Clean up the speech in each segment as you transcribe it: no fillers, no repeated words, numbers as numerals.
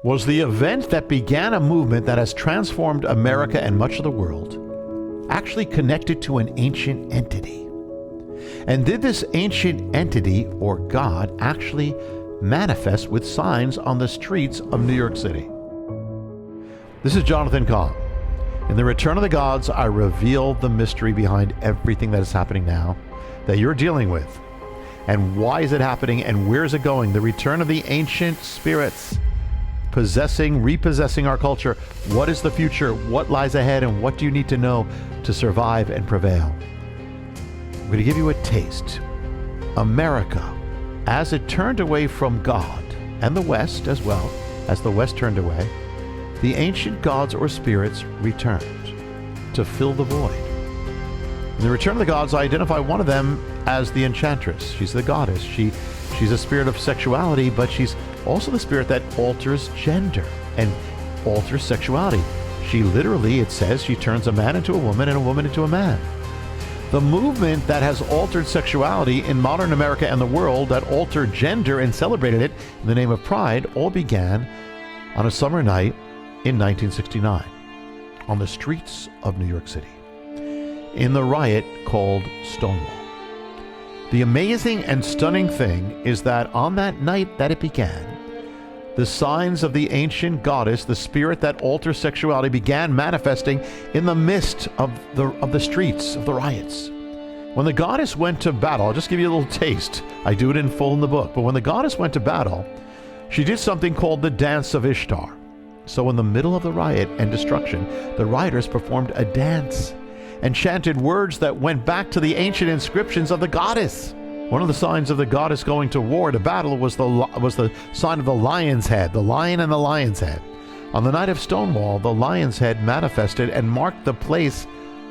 was the event that began a movement that has transformed America and much of the world, actually connected to an ancient entity. And did this ancient entity, or God, actually manifest with signs on the streets of New York City? This is Jonathan Cahn. In The Return of the Gods, I reveal the mystery behind everything that is happening now, that you're dealing with. And why is it happening, and where is it going? The return of the ancient spirits, repossessing our culture. What is the future? What lies ahead? And what do you need to know to survive and prevail? I'm going to give you a taste. America, as it turned away from God, and the West as well, as the West turned away, the ancient gods or spirits returned to fill the void. In The Return of the Gods, I identify one of them as the Enchantress. She's the goddess. She's a spirit of sexuality, but she's also the spirit that alters gender and alters sexuality. She literally, it says, she turns a man into a woman and a woman into a man. The movement that has altered sexuality in modern America and the world, that altered gender and celebrated it in the name of pride, all began on a summer night in 1969 on the streets of New York City in the riot called Stonewall. The amazing and stunning thing is that on that night that it began, the signs of the ancient goddess, the spirit that alters sexuality, began manifesting in the midst of the streets of the riots. When the goddess went to battle, I'll just give you a little taste. I do it in full in the book. But when the goddess went to battle, she did something called the Dance of Ishtar. So in the middle of the riot and destruction, the rioters performed a dance and chanted words that went back to the ancient inscriptions of the goddess. One of the signs of the goddess going to war, to battle, was the sign of the lion's head, the lion and the lion's head. On the night of Stonewall, the lion's head manifested and marked the place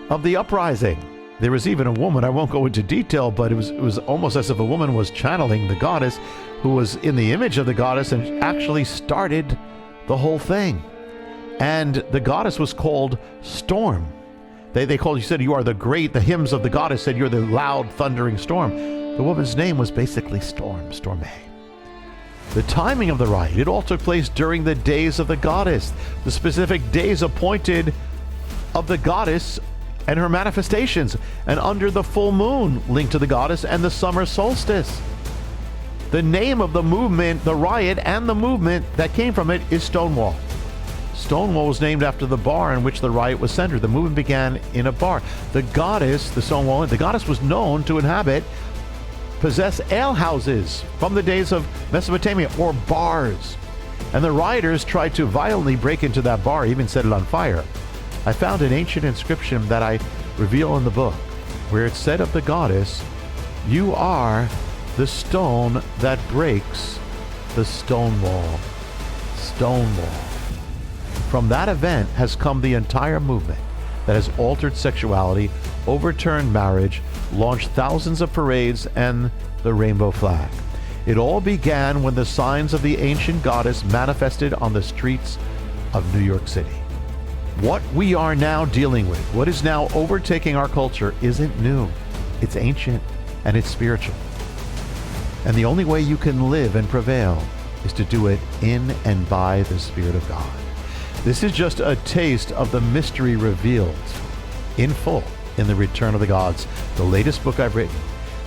of the uprising. There was even a woman, I won't go into detail, but it was almost as if a woman was channeling the goddess, who was in the image of the goddess and actually started the whole thing. And the goddess was called Storm. They called, you said, you are the great, the hymns of the goddess said you're the loud, thundering storm. The woman's name was basically Storm, Storme. The timing of the riot, it all took place during the days of the goddess, the specific days appointed of the goddess and her manifestations, and under the full moon linked to the goddess and the summer solstice. The name of the movement, the riot, and the movement that came from it is Stonewall. Stonewall was named after the bar in which the riot was centered. The movement began in a bar. The goddess, the Stonewall, the goddess was known to possess alehouses from the days of Mesopotamia, or bars. And the rioters tried to violently break into that bar, even set it on fire. I found an ancient inscription that I reveal in the book, where it said of the goddess, "You are the stone that breaks the stone wall." Stonewall. From that event has come the entire movement that has altered sexuality, overturned marriage, launched thousands of parades, and the rainbow flag. It all began when the signs of the ancient goddess manifested on the streets of New York City. What we are now dealing with, what is now overtaking our culture, isn't new. It's ancient and it's spiritual. And the only way you can live and prevail is to do it in and by the Spirit of God. This is just a taste of the mystery revealed in full in The Return of the Gods, the latest book I've written.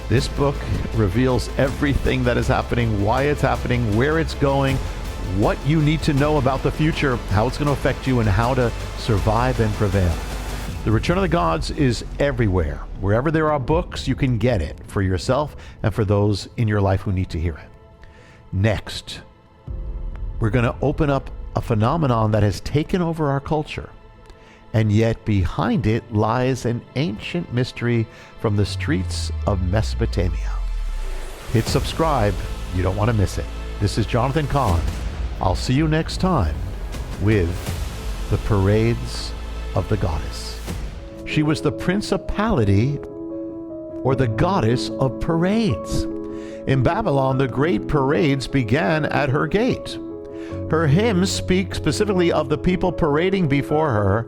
This book reveals everything that is happening, why it's happening, where it's going, what you need to know about the future, how it's going to affect you, and how to survive and prevail. The Return of the Gods is everywhere. Wherever there are books, you can get it for yourself and for those in your life who need to hear it. Next, we're going to open up a phenomenon that has taken over our culture, and yet behind it lies an ancient mystery from the streets of Mesopotamia. Hit subscribe. You don't want to miss it. This is Jonathan Cahn. I'll see you next time with the Parades of the Goddess. She was the principality, or the goddess of parades. In Babylon, the great parades began at her gate. Her hymns speak specifically of the people parading before her